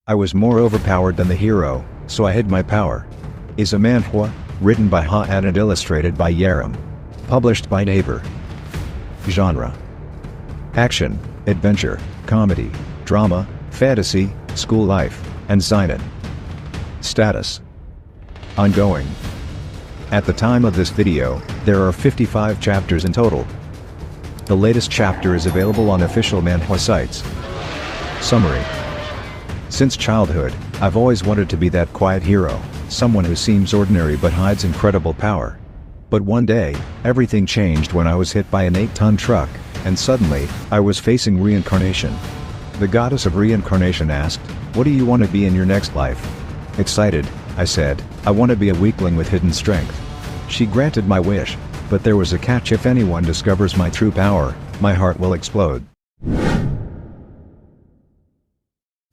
I was more overpowered than the hero, so I hid my power. Is a manhwa, written by Ha and illustrated by Yaram. Published by Neighbor. Genre: action, adventure, comedy, drama, fantasy, school life, and seinen. Status: ongoing. At the time of this video, there are 55 chapters in total. The latest chapter is available on official manhwa sites. Summary: since childhood, I've always wanted to be that quiet hero, someone who seems ordinary but hides incredible power. But one day, everything changed when I was hit by an 8-ton truck, and suddenly, I was facing reincarnation. The goddess of reincarnation asked, "What do you want to be in your next life?" Excited, I said, "I want to be a weakling with hidden strength." She granted my wish, but there was a catch: if anyone discovers my true power, my heart will explode.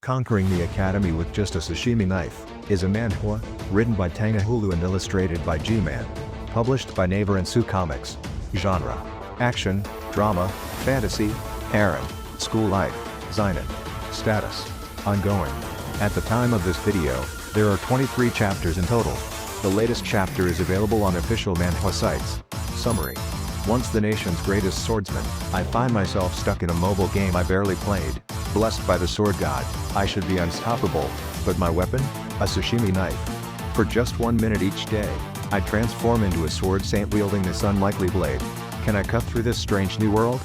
Conquering the Academy with Just a Sashimi Knife is a manhwa, written by Tangahulu and illustrated by G-Man. Published by Naver and Sue Comics. Genre: action, drama, fantasy, harem, school life, seinen. Status: ongoing. At the time of this video, there are 23 chapters in total. The latest chapter is available on official manhwa sites. Summary: once the nation's greatest swordsman, I find myself stuck in a mobile game I barely played. Blessed by the sword god, I should be unstoppable, but my weapon? A sashimi knife. For just 1 minute each day, I transform into a sword saint wielding this unlikely blade. Can I cut through this strange new world?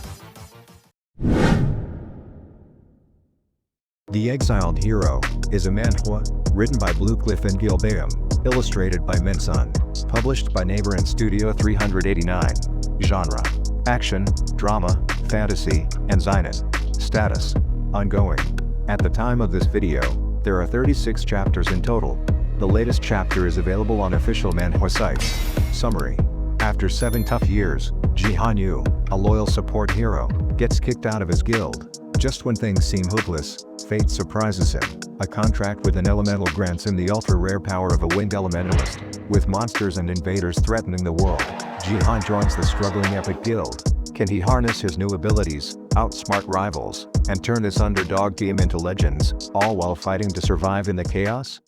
The Exiled Hero is a manhwa, written by Bluecliff and Gilbayam, illustrated by Minsun. Published by Neighbor and Studio 389. Genre: action, drama, fantasy, and seinen. Status: ongoing. At the time of this video, there are 36 chapters in total. The latest chapter is available on official manhwa sites. Summary: after 7 tough years, Jihanyu, a loyal support hero, gets kicked out of his guild. Just when things seem hopeless, fate surprises him. A contract with an elemental grants him the ultra-rare power of a winged elementalist. With monsters and invaders threatening the world, Jihan joins the struggling epic guild. Can he harness his new abilities, outsmart rivals, and turn this underdog team into legends, all while fighting to survive in the chaos?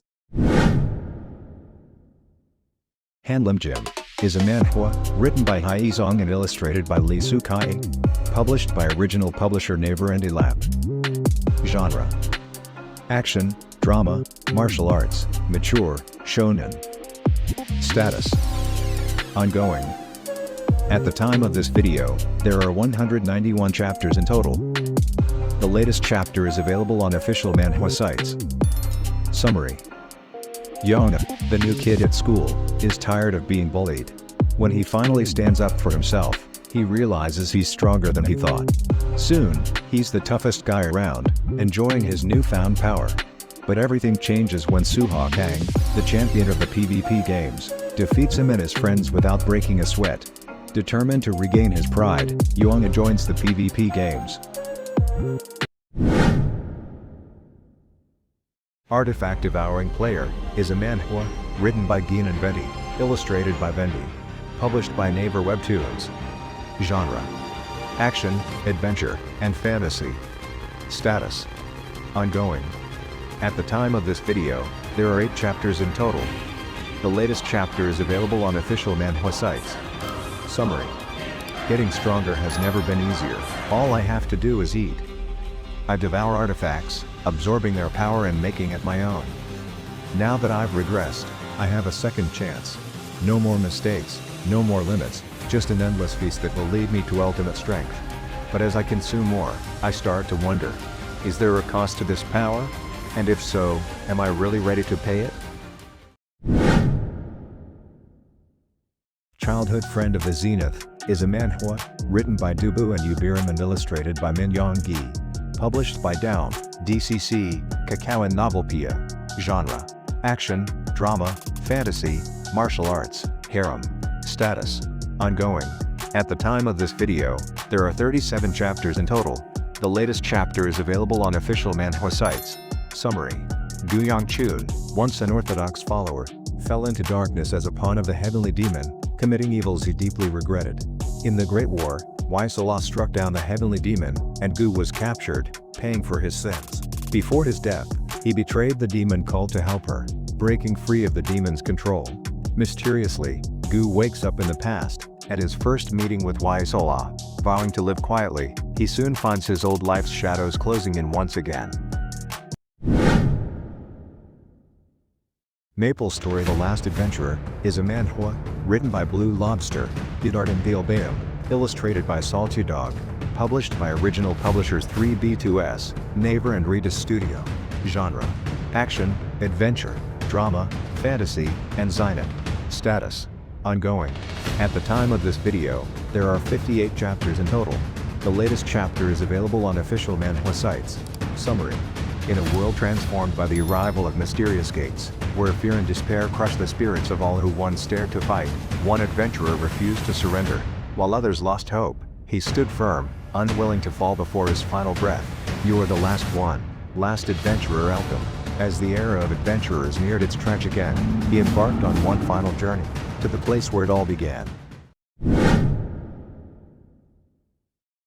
Hanlim Gym is a manhwa, written by Haizong and illustrated by Lee Sukai. Published by original publisher Naver and Elap. Genre: action, drama, martial arts, mature, shonen. Status: ongoing. At the time of this video, there are 191 chapters in total. The latest chapter is available on official manhwa sites. Summary: Yona, the new kid at school, is tired of being bullied. When he finally stands up for himself, he realizes he's stronger than he thought. Soon, he's the toughest guy around, enjoying his newfound power. But everything changes when Suha Kang, the champion of the PvP games, defeats him and his friends without breaking a sweat. Determined to regain his pride, Yuanga joins the PvP games. Artifact Devouring Player is a manhwa, written by Geen and Vendi, illustrated by Vendi. Published by Naver Webtoons. Genre: action, adventure, and fantasy. Status: ongoing. At the time of this video, there are 8 chapters in total. The latest chapter is available on official manhwa sites. Summary: getting stronger has never been easier. All I have to do is eat. I devour artifacts, absorbing their power and making it my own. Now that I've regressed, I have a second chance. No more mistakes, no more limits, just an endless feast that will lead me to ultimate strength. But as I consume more, I start to wonder, is there a cost to this power? And if so, am I really ready to pay it? Childhood Friend of the Zenith is a manhwa, written by Dubu and Ubiram and illustrated by Min Yonggi. Published by Daum, DCC, Kakao and Novelpia. Genre: action, drama, fantasy, martial arts, harem. Status: ongoing. At the time of this video, there are 37 chapters in total. The latest chapter is available on official manhwa sites. Summary: Guyang Chun, once an orthodox follower, fell into darkness as a pawn of the heavenly demon, committing evils he deeply regretted. In the Great War, Waisala struck down the heavenly demon, and Gu was captured, paying for his sins. Before his death, He betrayed the demon cult to help her, breaking free of the demon's control. Mysteriously, Gu wakes up in the past. At his first meeting with Waisola, vowing to live quietly, he soon finds his old life's shadows closing in once again. Maple Story The Last Adventurer is a manhwa, written by Blue Lobster, Bidart and Gilbaum, illustrated by Salty Dog, published by original publishers 3B2S, Naver and Redis Studio. Genre: action, adventure, drama, fantasy, and seinen. Status: ongoing. At the time of this video, there are 58 chapters in total. The latest chapter is available on official manhwa sites. Summary: in a world transformed by the arrival of mysterious gates, where fear and despair crush the spirits of all who once dared to fight, one adventurer refused to surrender. While others lost hope, he stood firm, unwilling to fall before his final breath. You are the last one, last adventurer Elcom. As the era of adventurers neared its tragic end, he embarked on one final journey, to the place where it all began.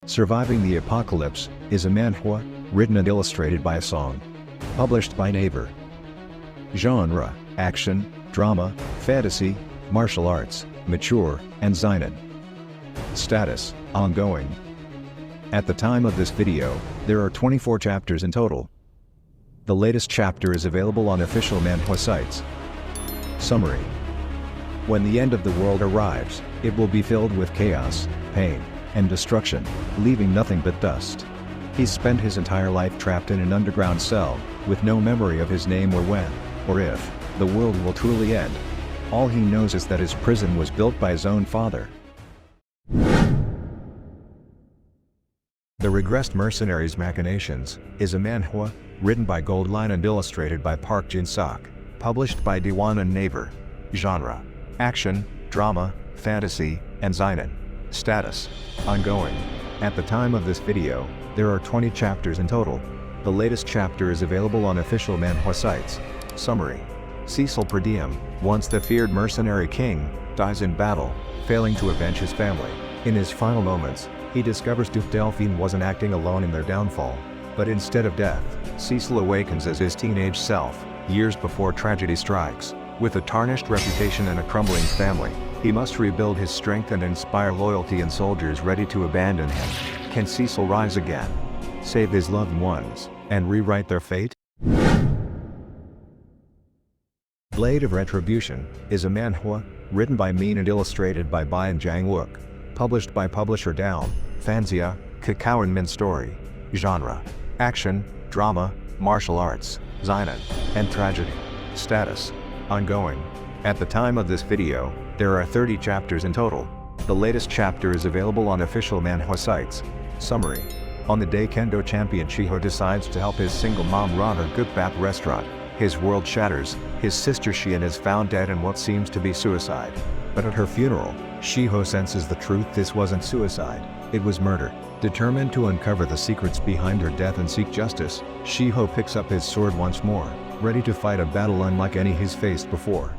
Surviving the Apocalypse is a manhwa, written and illustrated by a song. Published by Naver. Genre: action, drama, fantasy, martial arts, mature, and seinen. Status: ongoing. At the time of this video, there are 24 chapters in total. The latest chapter is available on official manhwa sites. Summary: when the end of the world arrives, it will be filled with chaos, pain, and destruction, leaving nothing but dust. He spent his entire life trapped in an underground cell, with no memory of his name or when, or if, the world will truly end. All he knows is that his prison was built by his own father. The Regressed Mercenaries' Machinations is a manhwa, written by Goldline and illustrated by Park Jin-sok, published by Diwan and Naver. Genre: action, drama, fantasy, and seinen. Status: ongoing. At the time of this video, there are 20 chapters in total. The latest chapter is available on official manhwa sites. Summary: Cecil per diem, once the feared mercenary king, dies in battle, failing to avenge his family. In his final moments, he discovers Duke Delphine wasn't acting alone in their downfall. But instead of death, Cecil awakens as his teenage self, years before tragedy strikes. With a tarnished reputation and a crumbling family, he must rebuild his strength and inspire loyalty in soldiers ready to abandon him. Can Cecil rise again, save his loved ones, and rewrite their fate? Blade of Retribution is a manhwa, written by Min and illustrated by Bai and Jang Wook, published by publisher Down, Fanzia, Kakao and Min Story. Genre: action, drama, martial arts, seinen, and tragedy. Status: ongoing. At the time of this video, there are 30 chapters in total. The latest chapter is available on official manhwa sites. Summary: on the day Kendo champion Shiho decides to help his single mom run her good bath restaurant, his world shatters. His sister Shion is found dead in what seems to be suicide. But at her funeral, Shiho senses the truth: this wasn't suicide, it was murder. Determined to uncover the secrets behind her death and seek justice, Shiho picks up his sword once more, ready to fight a battle unlike any he's faced before.